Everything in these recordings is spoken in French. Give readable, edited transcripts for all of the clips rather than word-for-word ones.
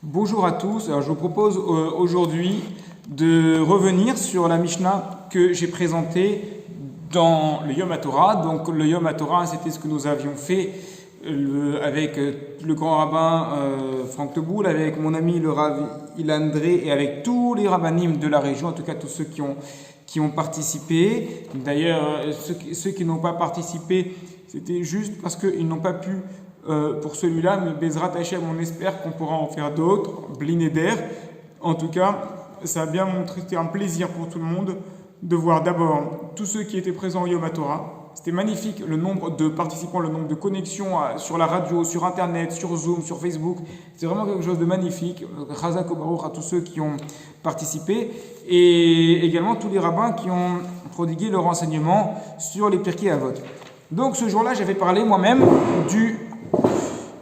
Bonjour à tous. Alors, je vous propose aujourd'hui de revenir sur la Mishnah que j'ai présentée dans le Yom HaTorah. Donc, le Yom HaTorah, c'était ce que nous avions fait avec le grand rabbin Franck Teboul, avec mon ami le Rav Ilandré et avec tous les rabbinim de la région, en tout cas tous ceux qui ont participé. D'ailleurs, ceux qui n'ont pas participé, c'était juste parce qu'ils n'ont pas pu pour celui-là, mais Bezrat Hashem, on espère qu'on pourra en faire d'autres, Blinéder. En tout cas, ça a bien montré, c'était un plaisir pour tout le monde de voir d'abord tous ceux qui étaient présents au Yom HaTorah. C'était magnifique, le nombre de participants, le nombre de connexions sur la radio, sur Internet, sur Zoom, sur Facebook. C'est vraiment quelque chose de magnifique. Chazak Baruch à tous ceux qui ont participé. Et également tous les rabbins qui ont prodigué leur enseignement sur les Pirkei Avot. Donc ce jour-là, j'avais parlé moi-même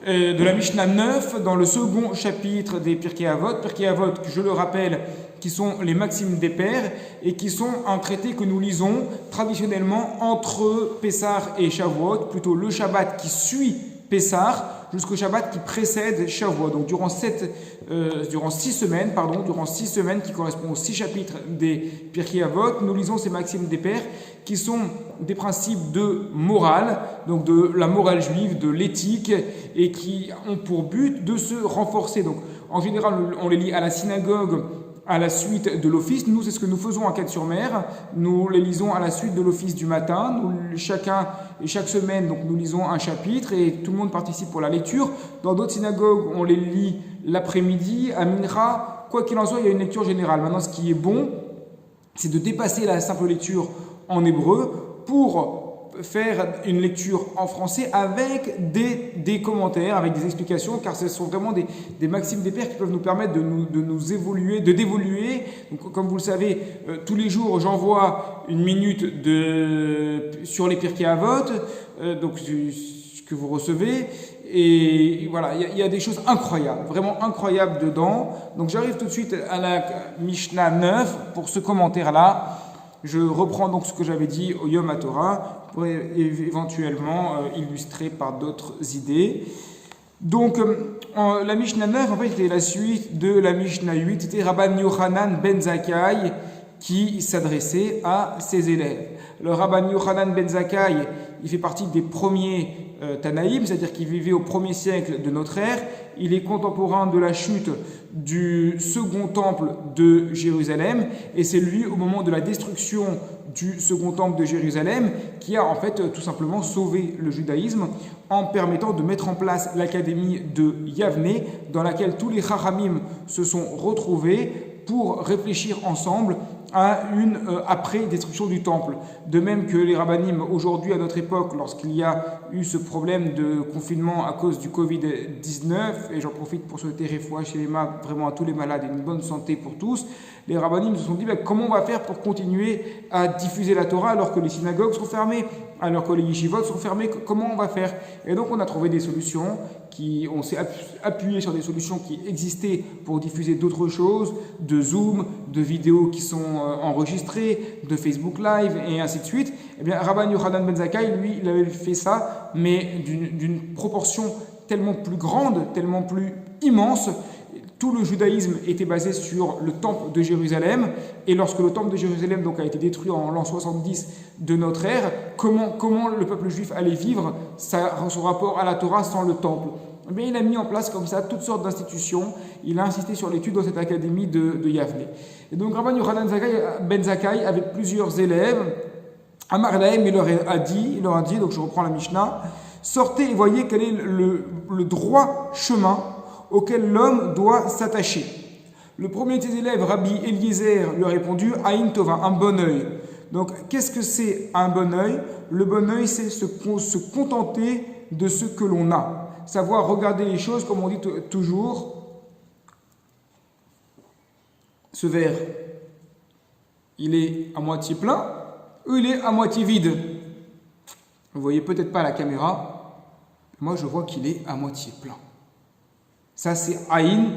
de la Mishnah 9 dans le second chapitre des Pirkei Avot. Pirkei Avot, je le rappelle, qui sont les maximes des pères et qui sont un traité que nous lisons traditionnellement entre Pessah et Shavuot, plutôt le Shabbat qui suit Pessah jusqu'au Shabbat qui précède Shavuot. Donc durant 6 semaines qui correspondent aux 6 chapitres des Pirkei Avot, nous lisons ces maximes des pères qui sont des principes de morale, donc de la morale juive, de l'éthique, et qui ont pour but de se renforcer. Donc en général, on les lit à la synagogue à la suite de l'office. Nous, c'est ce que nous faisons à Cannes-sur-Mer. Nous les lisons à la suite de l'office du matin. Chaque semaine, donc, nous lisons un chapitre et tout le monde participe pour la lecture. Dans d'autres synagogues, on les lit l'après-midi, à Mincha. Quoi qu'il en soit, il y a une lecture générale. Maintenant, ce qui est bon, c'est de dépasser la simple lecture en hébreu pour faire une lecture en français avec des commentaires, avec des explications, car ce sont vraiment des maximes des pères qui peuvent nous permettre de nous évoluer, de d'évoluer. Donc, comme vous le savez, tous les jours, j'envoie une minute sur les Pirkei Avot, que vous recevez. Et voilà, il y a des choses incroyables, vraiment incroyables dedans. Donc j'arrive tout de suite à la Mishnah 9 pour ce commentaire-là. Je reprends donc ce que j'avais dit au Yom HaTorah pour éventuellement illustrer par d'autres idées. Donc, la Mishnah 9, en fait, était la suite de la Mishnah 8. C'était Rabban Yochanan ben Zakkai qui s'adressait à ses élèves. Le Rabban Yochanan ben Zakkai, il fait partie des premiers Tanaïm, c'est-à-dire qu'il vivait au 1er siècle de notre ère. Il est contemporain de la chute du second temple de Jérusalem, et c'est lui, au moment de la destruction du second temple de Jérusalem, qui a en fait tout simplement sauvé le judaïsme en permettant de mettre en place l'académie de Yavne, dans laquelle tous les Chachamim se sont retrouvés pour réfléchir ensemble à une après-destruction du temple. De même que les rabbinim, aujourd'hui, à notre époque, lorsqu'il y a eu ce problème de confinement à cause du Covid-19, et j'en profite pour souhaiter réfoua shelema vraiment à tous les malades et une bonne santé pour tous, les rabbinim se sont dit comment on va faire pour continuer à diffuser la Torah alors que les synagogues sont fermées, alors que les yeshivot sont fermés, comment on va faire? Et donc on a trouvé des solutions, on s'est appuyé sur des solutions qui existaient pour diffuser d'autres choses, de Zoom, de vidéos qui sont enregistrées, de Facebook Live et ainsi de suite. Eh bien, Rabban Yochanan ben Zakkai, lui, il avait fait ça, mais d'une proportion tellement plus grande, tellement plus immense. Tout le judaïsme était basé sur le temple de Jérusalem, et lorsque le temple de Jérusalem donc, a été détruit en l'an 70 de notre ère, comment le peuple juif allait vivre son rapport à la Torah sans le temple? Mais il a mis en place comme ça toutes sortes d'institutions. Il a insisté sur l'étude dans cette académie de Yavne. Et donc Rabban Yochanan ben Zakkai avait plusieurs élèves. Amar Lahem, il leur a dit, donc je reprends la Mishnah, sortez et voyez quel est le droit chemin auquel l'homme doit s'attacher. Le premier de ses élèves, Rabbi Eliezer, lui a répondu Aïn Tova, un bon œil. Donc, qu'est-ce que c'est un bon œil? Le bon œil, c'est se contenter de ce que l'on a. Savoir regarder les choses, comme on dit toujours. Ce verre, il est à moitié plein ou il est à moitié vide? Vous ne voyez peut-être pas à la caméra. Moi, je vois qu'il est à moitié plein. Ça, c'est Aïn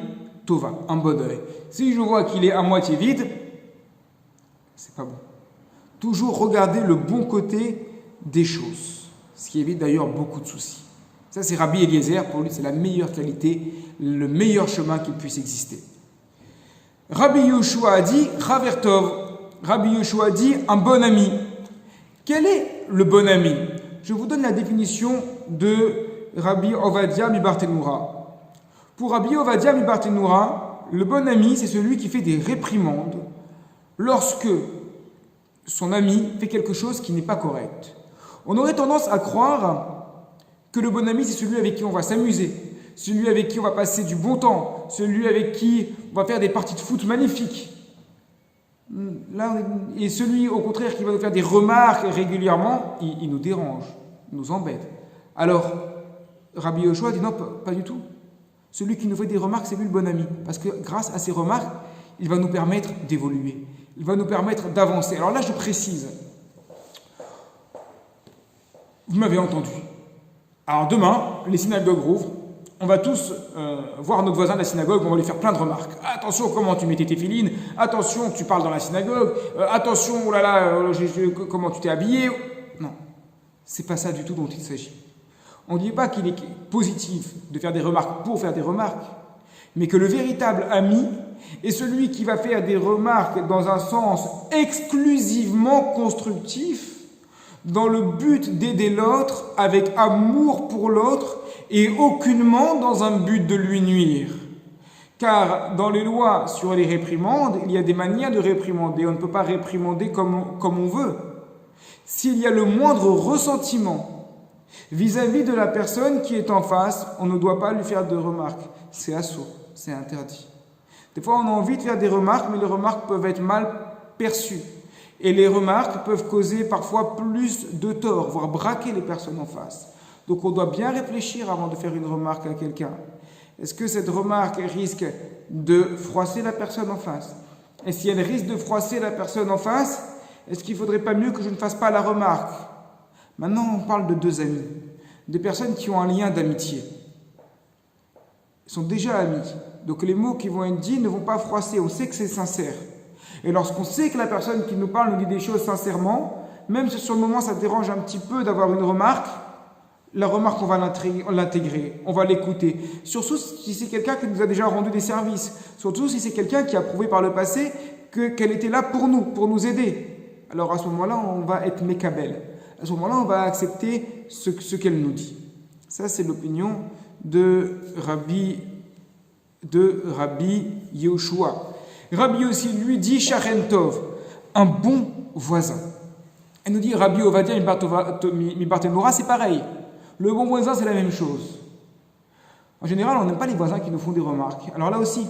Tova, un bon œil. Si je vois qu'il est à moitié vide, c'est pas bon. Toujours regarder le bon côté des choses, ce qui évite d'ailleurs beaucoup de soucis. Ça, c'est Rabbi Eliezer. Pour lui, c'est la meilleure qualité, le meilleur chemin qui puisse exister. Rabbi Yoshua a dit Ravertov. Rabbi Yoshua a dit un bon ami. Quel est le bon ami? Je vous donne la définition de Rabbi Ovadia Mibartenura. Pour Rabbi Ovadia Mibartenura, le bon ami, c'est celui qui fait des réprimandes lorsque son ami fait quelque chose qui n'est pas correct. On aurait tendance à croire que le bon ami, c'est celui avec qui on va s'amuser, celui avec qui on va passer du bon temps, celui avec qui on va faire des parties de foot magnifiques. Là, et celui, au contraire, qui va nous faire des remarques régulièrement, il nous dérange, il nous embête. Alors, Rabbi Yoshua dit non, pas du tout. Celui qui nous fait des remarques, c'est lui le bon ami. Parce que grâce à ces remarques, il va nous permettre d'évoluer. Il va nous permettre d'avancer. Alors là, je précise. Vous m'avez entendu. Alors demain, les synagogues rouvrent. On va tous voir notre voisin de la synagogue, on va lui faire plein de remarques. Attention, comment tu mets tes téfilines. Attention, tu parles dans la synagogue. Attention, oh là là, comment tu t'es habillé. Non, c'est pas ça du tout dont il s'agit. On ne dit pas qu'il est positif de faire des remarques pour faire des remarques, mais que le véritable ami est celui qui va faire des remarques dans un sens exclusivement constructif, dans le but d'aider l'autre, avec amour pour l'autre, et aucunement dans un but de lui nuire. Car dans les lois sur les réprimandes, il y a des manières de réprimander. On ne peut pas réprimander comme on veut. S'il y a le moindre ressentiment vis-à-vis de la personne qui est en face, on ne doit pas lui faire de remarques. C'est assourd, c'est interdit. Des fois, on a envie de faire des remarques, mais les remarques peuvent être mal perçues. Et les remarques peuvent causer parfois plus de tort, voire braquer les personnes en face. Donc on doit bien réfléchir avant de faire une remarque à quelqu'un. Est-ce que cette remarque risque de froisser la personne en face? Et si elle risque de froisser la personne en face, est-ce qu'il ne faudrait pas mieux que je ne fasse pas la remarque? Maintenant, on parle de deux amis, de personnes qui ont un lien d'amitié. Ils sont déjà amis. Donc les mots qui vont être dits ne vont pas froisser, on sait que c'est sincère. Et lorsqu'on sait que la personne qui nous parle nous dit des choses sincèrement, même si sur le moment ça dérange un petit peu d'avoir une remarque, la remarque on va l'intégrer, on va l'écouter. Surtout si c'est quelqu'un qui nous a déjà rendu des services, surtout si c'est quelqu'un qui a prouvé par le passé qu'elle était là pour nous aider. Alors à ce moment-là, on va être mékabel. À ce moment-là, on va accepter ce qu'elle nous dit. Ça, c'est l'opinion de Rabbi Yoshua. Rabbi aussi lui dit Sharen Tov, un bon voisin. Elle nous dit Rabbi Ovadia Mibartenura, c'est pareil. Le bon voisin, c'est la même chose. En général, on n'aime pas les voisins qui nous font des remarques. Alors là aussi,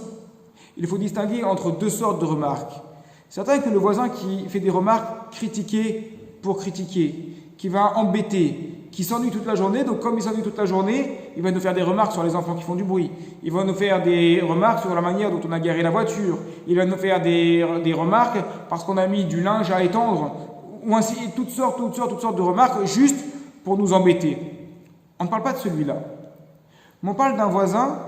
il faut distinguer entre deux sortes de remarques. C'est certain que le voisin qui fait des remarques critiquées pour critiquer, qui va embêter, qui s'ennuie toute la journée, donc comme il s'ennuie toute la journée, il va nous faire des remarques sur les enfants qui font du bruit, il va nous faire des remarques sur la manière dont on a garé la voiture, il va nous faire des remarques parce qu'on a mis du linge à étendre, ou ainsi, toutes sortes de remarques juste pour nous embêter. On ne parle pas de celui-là. Mais on parle d'un voisin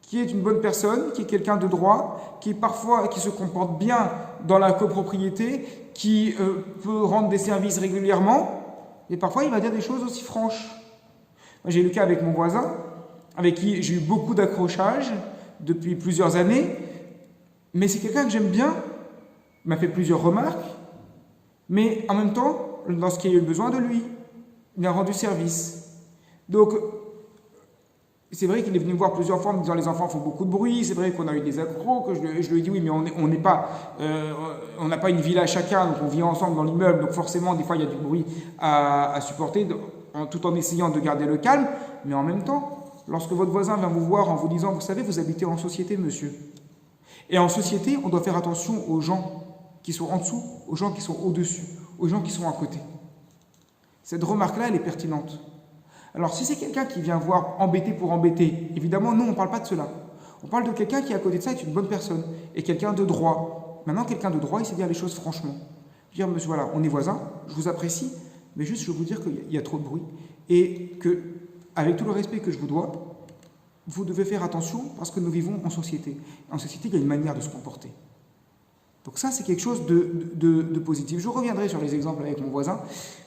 qui est une bonne personne, qui est quelqu'un de droit, qui se comporte bien dans la copropriété, qui peut rendre des services régulièrement, et parfois il va dire des choses aussi franches. Moi, j'ai eu le cas avec mon voisin, avec qui j'ai eu beaucoup d'accrochages depuis plusieurs années, mais c'est quelqu'un que j'aime bien, il m'a fait plusieurs remarques, mais en même temps, lorsqu'il y a eu besoin de lui, il a rendu service. Donc, c'est vrai qu'il est venu me voir plusieurs fois en me disant les enfants font beaucoup de bruit, c'est vrai qu'on a eu des accros, que je lui ai dit oui mais on n'a pas une villa chacun, donc on vit ensemble dans l'immeuble, donc forcément des fois il y a du bruit à supporter, tout en essayant de garder le calme, mais en même temps, lorsque votre voisin vient vous voir en vous disant vous savez vous habitez en société monsieur, et en société on doit faire attention aux gens qui sont en dessous, aux gens qui sont au-dessus, aux gens qui sont à côté. Cette remarque-là elle est pertinente. Alors, si c'est quelqu'un qui vient voir embêter pour embêter, évidemment, nous, on ne parle pas de cela. On parle de quelqu'un qui, à côté de ça, est une bonne personne et quelqu'un de droit. Maintenant, quelqu'un de droit, il sait dire les choses franchement. Dire, monsieur, voilà, on est voisins, je vous apprécie, mais juste, je veux vous dire qu'il y a trop de bruit et que, avec tout le respect que je vous dois, vous devez faire attention parce que nous vivons en société. En société, il y a une manière de se comporter. Donc ça, c'est quelque chose de positif. Je reviendrai sur les exemples avec mon voisin,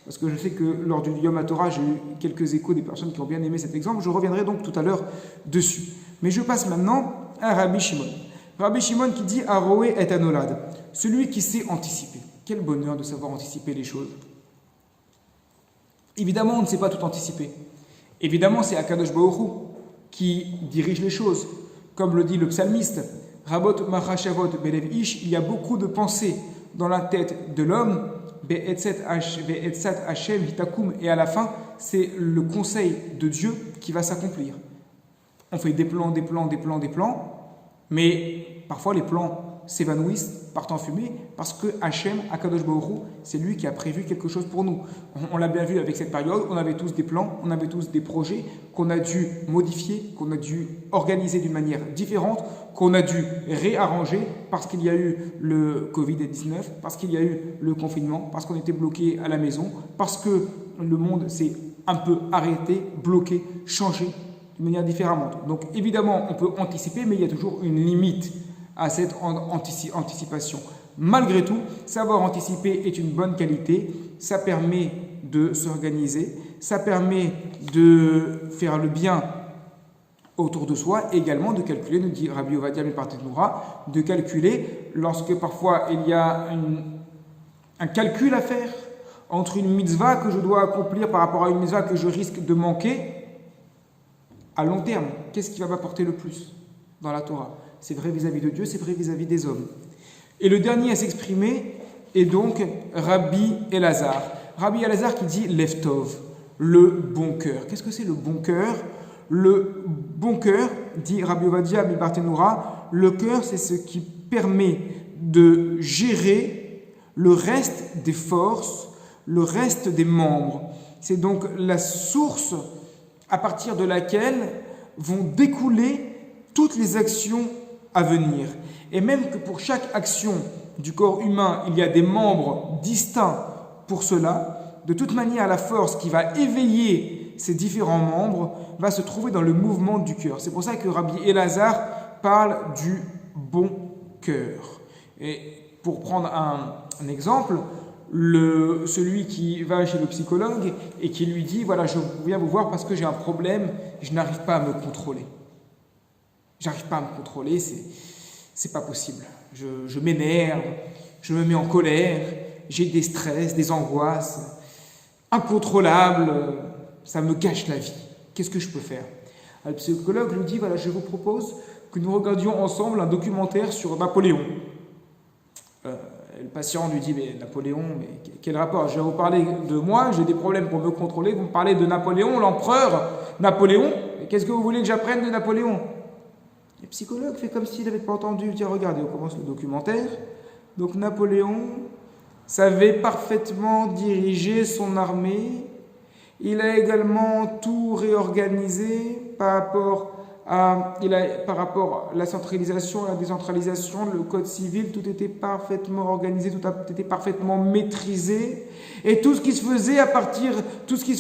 parce que je sais que lors du Yom HaTorah, j'ai eu quelques échos des personnes qui ont bien aimé cet exemple. Je reviendrai donc tout à l'heure dessus. Mais je passe maintenant à Rabbi Shimon. Rabbi Shimon qui dit « Aroé et anolad », celui qui sait anticiper. Quel bonheur de savoir anticiper les choses. Évidemment, on ne sait pas tout anticiper. Évidemment, c'est Akadosh Baruch Hu qui dirige les choses. Comme le dit le psalmiste, Rabot Machashavot Belev Ish, il y a beaucoup de pensées dans la tête de l'homme, Be'etzat Hashem Hitakum, et à la fin, c'est le conseil de Dieu qui va s'accomplir. On fait des plans, mais parfois les plans s'évanouissent, partent en fumée, parce que Hachem, Akadosh Baruch Hu, c'est lui qui a prévu quelque chose pour nous. On l'a bien vu avec cette période, on avait tous des plans, on avait tous des projets qu'on a dû modifier, qu'on a dû organiser d'une manière différente, qu'on a dû réarranger parce qu'il y a eu le Covid-19, parce qu'il y a eu le confinement, parce qu'on était bloqué à la maison, parce que le monde s'est un peu arrêté, bloqué, changé de manière différente. Donc évidemment, on peut anticiper, mais il y a toujours une limite à cette anticipation. Malgré tout, savoir anticiper est une bonne qualité, ça permet de s'organiser, ça permet de faire le bien autour de soi, également de calculer, nous dit Rabbi Ovadia Partenura, de calculer lorsque parfois il y a un calcul à faire entre une mitzvah que je dois accomplir par rapport à une mitzvah que je risque de manquer, à long terme, qu'est-ce qui va m'apporter le plus dans la Torah? C'est vrai vis-à-vis de Dieu, c'est vrai vis-à-vis des hommes. Et le dernier à s'exprimer est donc Rabbi Elazar. Rabbi Elazar qui dit Leftov, le bon cœur. Qu'est-ce que c'est le bon cœur? Le bon cœur, dit Rabbi Ovadia Bartenura, le cœur c'est ce qui permet de gérer le reste des forces, le reste des membres. C'est donc la source à partir de laquelle vont découler toutes les actions à venir. Et même que pour chaque action du corps humain, il y a des membres distincts pour cela, de toute manière, la force qui va éveiller ces différents membres va se trouver dans le mouvement du cœur. C'est pour ça que Rabbi Elazar parle du bon cœur. Et pour prendre un exemple, celui qui va chez le psychologue et qui lui dit « Voilà, je viens vous voir parce que j'ai un problème, je n'arrive pas à me contrôler. J'arrive pas à me contrôler, c'est pas possible. Je m'énerve, je me mets en colère, j'ai des stress, des angoisses incontrôlables, ça me gâche la vie. Qu'est-ce que je peux faire ?» Le psychologue lui dit « Voilà, je vous propose que nous regardions ensemble un documentaire sur Napoléon. » Le patient lui dit « Mais Napoléon, mais quel rapport? Je vais vous parler de moi, j'ai des problèmes pour me contrôler. Vous me parlez de Napoléon, l'empereur Napoléon. Qu'est-ce que vous voulez que j'apprenne de Napoléon ?» Le psychologue fait comme s'il n'avait pas entendu. Il dit « Regardez, on commence le documentaire. Donc Napoléon savait parfaitement diriger son armée. Il a également tout réorganisé par rapport à la centralisation, à la décentralisation, le code civil, tout était parfaitement organisé, tout était parfaitement maîtrisé. Et tout ce qui se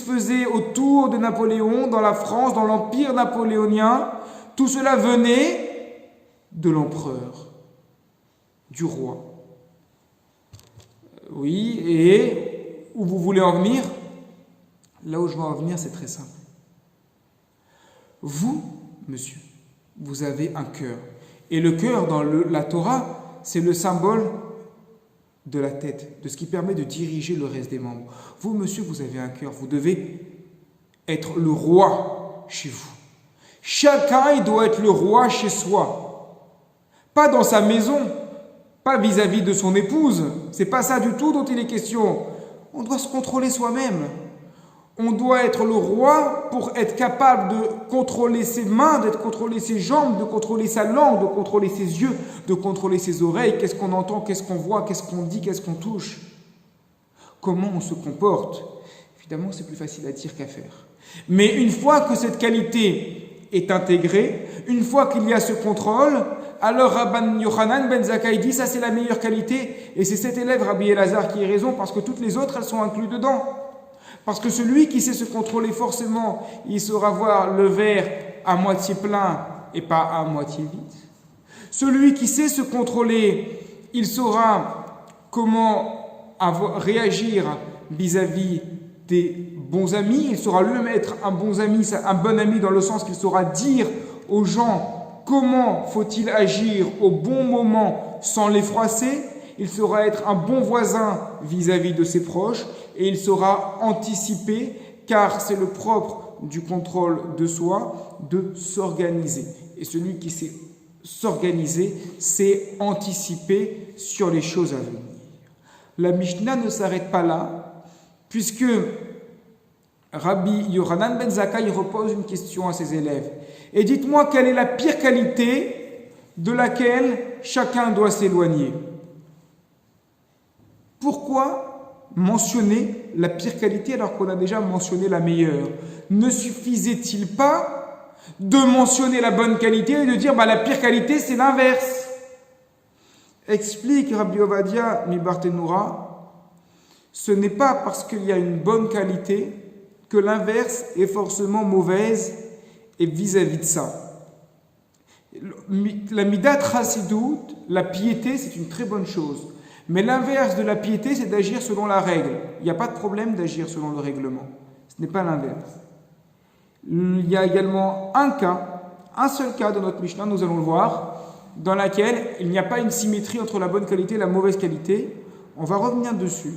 faisait autour de Napoléon, dans la France, dans l'empire napoléonien, tout cela venait de l'empereur, du roi. Oui, et où vous voulez en venir? Là où je veux en venir, c'est très simple. Vous, monsieur, vous avez un cœur. Et le cœur, dans la Torah, c'est le symbole de la tête, de ce qui permet de diriger le reste des membres. Vous, monsieur, vous avez un cœur. Vous devez être le roi chez vous. Chacun, il doit être le roi chez soi. Pas dans sa maison, pas vis-à-vis de son épouse. C'est pas ça du tout dont il est question. On doit se contrôler soi-même. On doit être le roi pour être capable de contrôler ses mains, de contrôler ses jambes, de contrôler sa langue, de contrôler ses yeux, de contrôler ses oreilles. Qu'est-ce qu'on entend, qu'est-ce qu'on voit, qu'est-ce qu'on dit, qu'est-ce qu'on touche. Comment on se comporte. Évidemment, c'est plus facile à dire qu'à faire. Mais une fois que cette qualité est intégrée, une fois qu'il y a ce contrôle, alors Rabban Yochanan ben Zakkai dit ça c'est la meilleure qualité. Et c'est cet élève, Rabbi Elazar, qui a raison parce que toutes les autres, elles sont incluses dedans. Parce que celui qui sait se contrôler, forcément, il saura voir le verre à moitié plein et pas à moitié vide. Celui qui sait se contrôler, il saura comment réagir vis-à-vis des bons amis, il saura lui-même être un bon ami dans le sens qu'il saura dire aux gens comment faut-il agir au bon moment sans les froisser, il saura être un bon voisin vis-à-vis de ses proches et il saura anticiper, car c'est le propre du contrôle de soi de s'organiser. Et celui qui sait s'organiser, c'est anticiper sur les choses à venir. La Mishnah ne s'arrête pas là, puisque Rabbi Yochanan ben Zakkai repose une question à ses élèves. Et dites-moi quelle est la pire qualité de laquelle chacun doit s'éloigner. Pourquoi mentionner la pire qualité alors qu'on a déjà mentionné la meilleure? Ne suffisait-il pas de mentionner la bonne qualité et de dire la pire qualité c'est l'inverse? Explique Rabbi Ovadia Mibartenoura, ce n'est pas parce qu'il y a une bonne qualité que l'inverse est forcément mauvaise et vis-à-vis de ça. La midat chassidout, la piété, c'est une très bonne chose. Mais l'inverse de la piété, c'est d'agir selon la règle. Il n'y a pas de problème d'agir selon le règlement. Ce n'est pas l'inverse. Il y a également un seul cas de notre Mishnah, nous allons le voir, dans laquelle il n'y a pas une symétrie entre la bonne qualité et la mauvaise qualité. On va revenir dessus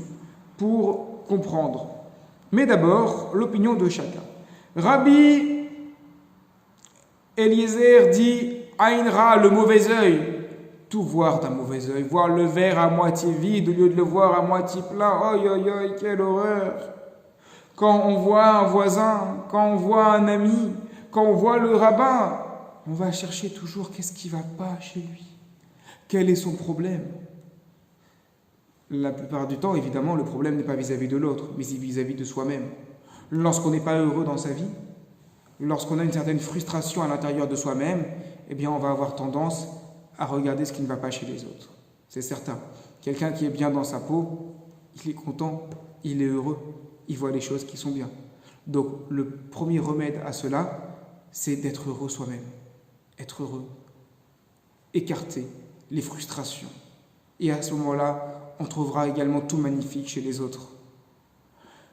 pour comprendre. Mais d'abord, l'opinion de chacun. Rabbi Eliezer dit Aïn Ra, le mauvais œil. Tout voir d'un mauvais œil, voir le verre à moitié vide au lieu de le voir à moitié plein. Oi, oi, oi, quelle horreur! Quand on voit un voisin, quand on voit un ami, quand on voit le rabbin, on va chercher toujours qu'est-ce qui ne va pas chez lui. Quel est son problème? La plupart du temps, évidemment, le problème n'est pas vis-à-vis de l'autre, mais vis-à-vis de soi-même. Lorsqu'on n'est pas heureux dans sa vie, lorsqu'on a une certaine frustration à l'intérieur de soi-même, eh bien, on va avoir tendance à regarder ce qui ne va pas chez les autres. C'est certain. Quelqu'un qui est bien dans sa peau, il est content, il est heureux, il voit les choses qui sont bien. Donc, le premier remède à cela, c'est d'être heureux soi-même. Être heureux. Écarter les frustrations. Et à ce moment-là, on trouvera également tout magnifique chez les autres.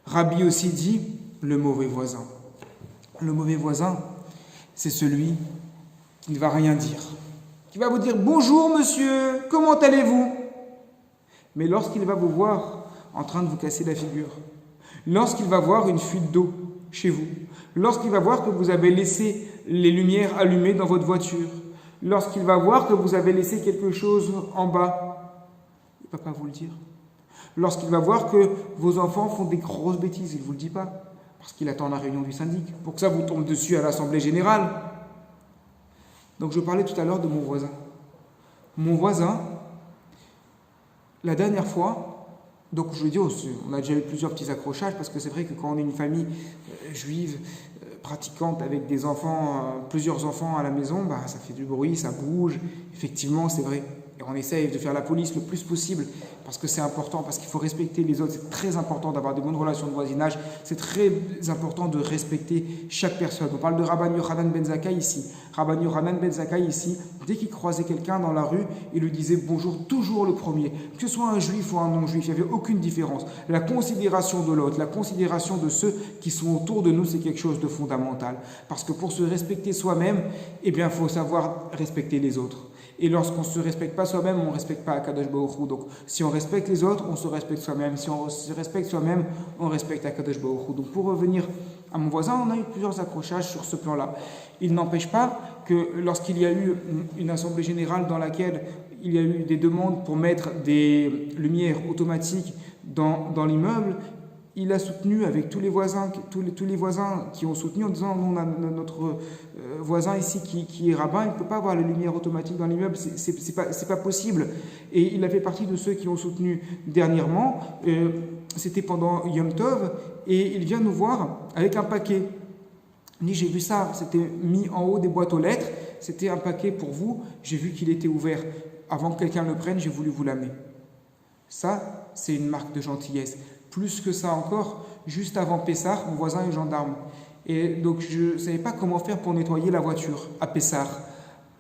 Rabbi aussi dit, le mauvais voisin. Le mauvais voisin, c'est celui qui ne va rien dire. Qui va vous dire « Bonjour monsieur, comment allez-vous » Mais lorsqu'il va vous voir en train de vous casser la figure, lorsqu'il va voir une fuite d'eau chez vous, lorsqu'il va voir que vous avez laissé les lumières allumées dans votre voiture, lorsqu'il va voir que vous avez laissé quelque chose en bas, il ne va pas vous le dire. Lorsqu'il va voir que vos enfants font des grosses bêtises, il ne vous le dit pas, parce qu'il attend la réunion du syndic, pour que ça vous tombe dessus à l'Assemblée Générale. Donc je parlais tout à l'heure de mon voisin. Mon voisin, la dernière fois, donc je veux dire, on a déjà eu plusieurs petits accrochages, parce que c'est vrai que quand on est une famille juive, pratiquante, avec des enfants, plusieurs enfants à la maison, ça fait du bruit, ça bouge, effectivement c'est vrai. Et on essaye de faire la police le plus possible, parce que c'est important, parce qu'il faut respecter les autres, c'est très important d'avoir des bonnes relations de voisinage, c'est très important de respecter chaque personne. On parle de Rabbi Yochanan ben Zakkai ici. Rabbi Yochanan ben Zakkai ici, dès qu'il croisait quelqu'un dans la rue, il lui disait bonjour toujours le premier, que ce soit un juif ou un non-juif, il n'y avait aucune différence. La considération de l'autre, la considération de ceux qui sont autour de nous, c'est quelque chose de fondamental. Parce que pour se respecter soi-même, eh bien, il faut savoir respecter les autres. Et lorsqu'on ne se respecte pas soi-même, on ne respecte pas Akadosh Baruch Hu. Donc, si on respecte les autres, on se respecte soi-même. Si on se respecte soi-même, on respecte Akadosh Baruch Hu. Donc, pour revenir à mon voisin, on a eu plusieurs accrochages sur ce plan-là. Il n'empêche pas que lorsqu'il y a eu une assemblée générale dans laquelle il y a eu des demandes pour mettre des lumières automatiques dans l'immeuble, il a soutenu avec tous les voisins qui ont soutenu en disant on a notre voisin ici qui est rabbin, il ne peut pas avoir les lumières automatiques dans l'immeuble, c'est pas possible. Et il a fait partie de ceux qui ont soutenu dernièrement, c'était pendant Yom Tov, et il vient nous voir avec un paquet. Il dit j'ai vu ça, c'était mis en haut des boîtes aux lettres, c'était un paquet pour vous, j'ai vu qu'il était ouvert. Avant que quelqu'un le prenne, j'ai voulu vous l'amener. Ça, c'est une marque de gentillesse. Plus que ça encore, juste avant Pessah, mon voisin est gendarme. Et donc, je ne savais pas comment faire pour nettoyer la voiture à Pessah.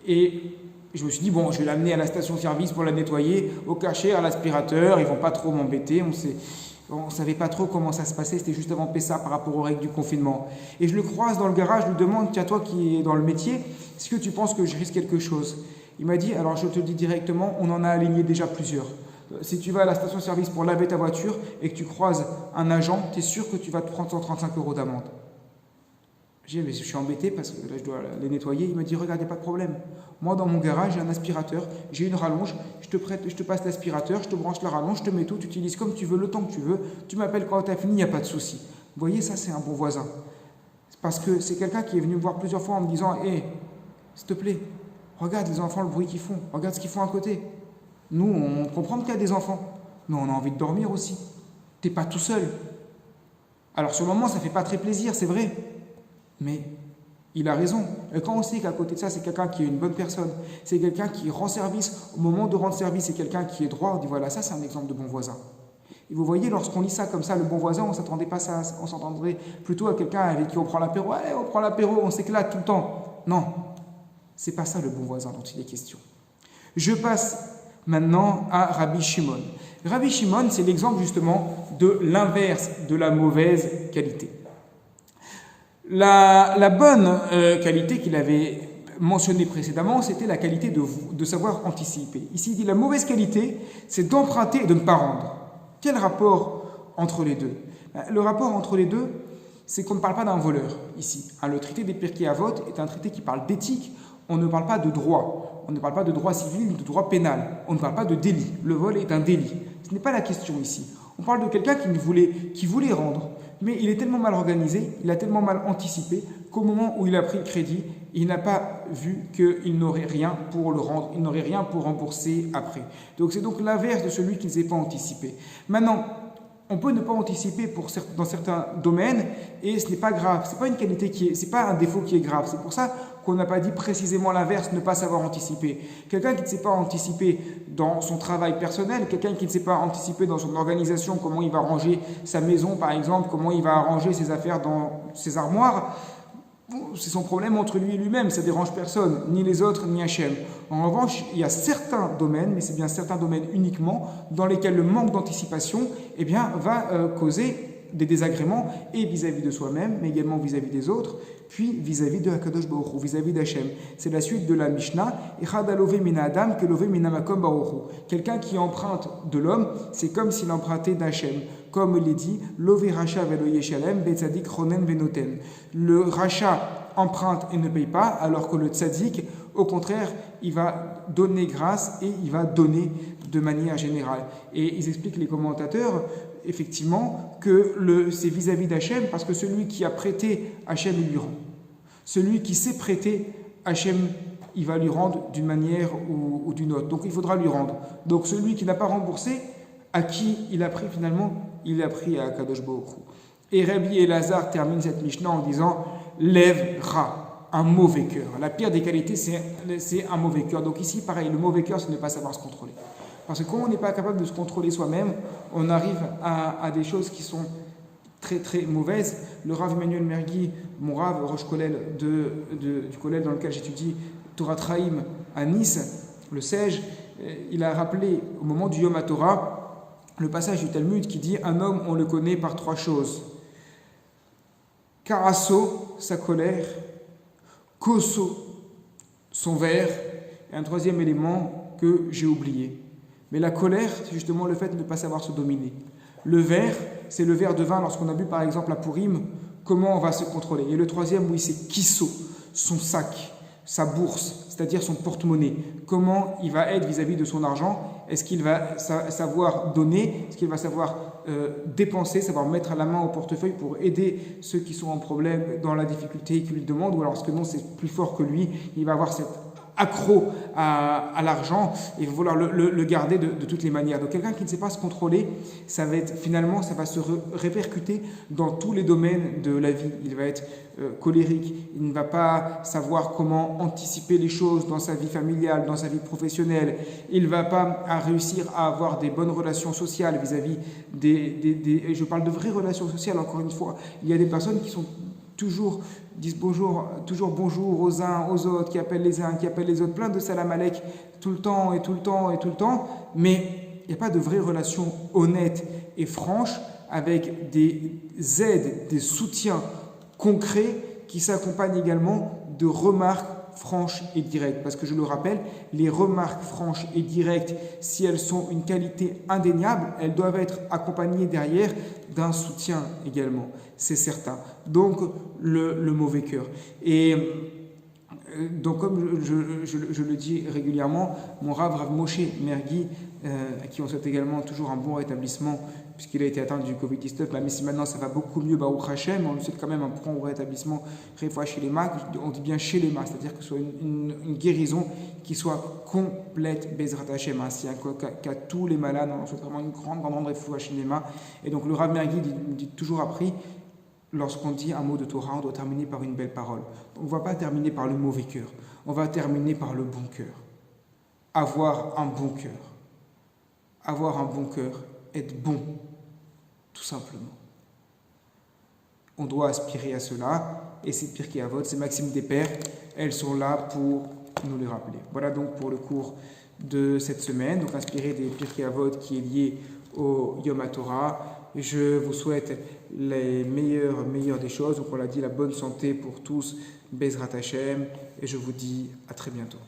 Et je me suis dit, bon, je vais l'amener à la station-service pour la nettoyer, au Karcher, à l'aspirateur, ils vont pas trop m'embêter, on savait pas trop comment ça se passait, c'était juste avant Pessah par rapport aux règles du confinement. Et je le croise dans le garage, je lui demande, tiens, toi qui es dans le métier, est-ce que tu penses que je risque quelque chose? Il m'a dit, alors je te le dis directement, on en a aligné déjà plusieurs. Si tu vas à la station-service pour laver ta voiture et que tu croises un agent, tu es sûr que tu vas te prendre 135 € d'amende. J'ai dit, mais je suis embêté parce que là, je dois les nettoyer. Il me dit, regardez, pas de problème. Moi, dans mon garage, j'ai un aspirateur, j'ai une rallonge, je te passe l'aspirateur, je te branche la rallonge, je te mets tout, tu utilises comme tu veux, le temps que tu veux, tu m'appelles quand tu as fini, il n'y a pas de souci. Vous voyez, ça, c'est un bon voisin. Parce que c'est quelqu'un qui est venu me voir plusieurs fois en me disant, hé, s'il te plaît, regarde les enfants, le bruit qu'ils font, regarde ce qu'ils font à côté. Nous, on comprend qu'il y a des enfants, mais on a envie de dormir aussi. T'es pas tout seul. Alors, sur le moment, ça ne fait pas très plaisir, c'est vrai. Mais il a raison. Et quand on sait qu'à côté de ça, c'est quelqu'un qui est une bonne personne, c'est quelqu'un qui rend service, au moment de rendre service, c'est quelqu'un qui est droit, on dit voilà, ça c'est un exemple de bon voisin. Et vous voyez, lorsqu'on lit ça comme ça, le bon voisin, on ne s'attendait pas à ça, on s'entendrait plutôt à quelqu'un avec qui on prend l'apéro, allez, on prend l'apéro, on s'éclate tout le temps. Non, c'est pas ça le bon voisin dont il est question. Je passe maintenant à Rabbi Shimon. Rabbi Shimon, c'est l'exemple justement de l'inverse de la mauvaise qualité. La bonne qualité qu'il avait mentionnée précédemment, c'était la qualité de savoir anticiper. Ici, il dit la mauvaise qualité, c'est d'emprunter et de ne pas rendre. Quel rapport entre les deux? Le rapport entre les deux, c'est qu'on ne parle pas d'un voleur ici. Le traité des Pirkei Avot est un traité qui parle d'éthique. On ne parle pas de droit. On ne parle pas de droit civil, de droit pénal. On ne parle pas de délit. Le vol est un délit. Ce n'est pas la question ici. On parle de quelqu'un qui voulait rendre, mais il est tellement mal organisé, il a tellement mal anticipé qu'au moment où il a pris le crédit, il n'a pas vu qu'il n'aurait rien pour le rendre, il n'aurait rien pour rembourser après. Donc c'est donc l'inverse de celui qui ne s'est pas anticipé. Maintenant, on peut ne pas anticiper dans certains domaines et ce n'est pas grave. C'est pas une qualité c'est pas un défaut qui est grave. C'est pour ça qu'on n'a pas dit précisément l'inverse, ne pas savoir anticiper. Quelqu'un qui ne sait pas anticiper dans son travail personnel, quelqu'un qui ne sait pas anticiper dans son organisation, comment il va ranger sa maison par exemple, comment il va arranger ses affaires dans ses armoires, c'est son problème entre lui et lui-même, ça ne dérange personne, ni les autres, ni Hachem. En revanche, il y a certains domaines, mais c'est bien certains domaines uniquement, dans lesquels le manque d'anticipation va causer des désagréments, et vis-à-vis de soi-même, mais également vis-à-vis des autres, puis vis-à-vis de Hakadosh Baruch Hu, vis-à-vis d'Hachem. C'est la suite de la Mishnah, Echad alove mina adam que love mina makom baruch Hu. Quelqu'un qui emprunte de l'homme, c'est comme s'il empruntait d'Hachem. Comme il est dit, love racha velo yeshalem betzadik ronen venoten. Le rachat emprunte et ne paye pas, alors que le tzadik, au contraire, il va donner grâce et il va donner de manière générale. Et ils expliquent, les commentateurs, effectivement, que c'est vis-à-vis d'Hachem, parce que celui qui a prêté, Hachem il lui rend. Celui qui s'est prêté, Hachem il va lui rendre d'une manière ou d'une autre. Donc il faudra lui rendre. Donc celui qui n'a pas remboursé, à qui il a pris finalement? Il a pris à Kadosh Baruch Hu. Et Rabbi Elazar termine cette Mishnah en disant lève ra, un mauvais cœur. La pire des qualités, c'est un mauvais cœur. Donc ici, pareil, le mauvais cœur, c'est ne pas savoir se contrôler. Parce que quand on n'est pas capable de se contrôler soi-même, on arrive à des choses qui sont très très mauvaises. Le Rav Emmanuel Mergui, mon Rav Rosh Kollel du Kollel dans lequel j'étudie Torah Traim à Nice, le Sej, il a rappelé au moment du Yom HaTorah le passage du Talmud qui dit un homme on le connaît par trois choses: Karasso, sa colère; Koso, son verre; et un troisième élément que j'ai oublié. Mais la colère, c'est justement le fait de ne pas savoir se dominer. Le verre, c'est le verre de vin lorsqu'on a bu par exemple à Purim, comment on va se contrôler. Et le troisième, oui, c'est Kisso, son sac, sa bourse, c'est-à-dire son porte-monnaie. Comment il va être vis-à-vis de son argent? Est-ce qu'il va savoir donner? Est-ce qu'il va savoir dépenser, savoir mettre la main au portefeuille pour aider ceux qui sont en problème, dans la difficulté et qui lui demandent? Ou alors, parce que non, c'est plus fort que lui, il va avoir cette accro à l'argent et vouloir le garder de toutes les manières. Donc quelqu'un qui ne sait pas se contrôler, ça va se répercuter dans tous les domaines de la vie. Il va être colérique, il ne va pas savoir comment anticiper les choses dans sa vie familiale, dans sa vie professionnelle, il ne va pas réussir à avoir des bonnes relations sociales vis-à-vis et je parle de vraies relations sociales, encore une fois. Il y a des personnes qui sont toujours disent bonjour, toujours bonjour aux uns, aux autres, qui appellent les uns, qui appellent les autres, plein de salam alek tout le temps et tout le temps et tout le temps, mais il n'y a pas de vraie relation honnête et franche avec des aides, des soutiens concrets qui s'accompagnent également de remarques franches et directes. Parce que je le rappelle, les remarques franches et directes, si elles sont une qualité indéniable, elles doivent être accompagnées derrière d'un soutien également, c'est certain. Donc, le mauvais cœur. Et donc, comme je le dis régulièrement, mon Rav Moshe Mergui, à qui on souhaite également toujours un bon rétablissement, puisqu'il a été atteint du Covid-19, mais si maintenant ça va beaucoup mieux, Baruch Hashem, on lui souhaite quand même un bon rétablissement, fois chez les mains, on dit bien chez les mains, c'est-à-dire que ce soit une guérison qui soit complète, Bezrat Hashem, ainsi qu'à tous les malades, on souhaite vraiment une grande réfoua chez les mains. Et donc le Rav Mergui dit toujours appris, lorsqu'on dit un mot de Torah, on doit terminer par une belle parole. On ne va pas terminer par le mauvais cœur, on va terminer par le bon cœur. Avoir un bon cœur. Avoir un bon cœur, être bon, tout simplement. On doit aspirer à cela, et ces Pirkei Avot, ces maximes des pères, elles sont là pour nous les rappeler. Voilà donc pour le cours de cette semaine, donc inspiré des Pirkei Avot qui est lié au Yom HaTorah. Je vous souhaite les meilleures des choses, donc on l'a dit, la bonne santé pour tous, Bezrat Hashem, et je vous dis à très bientôt.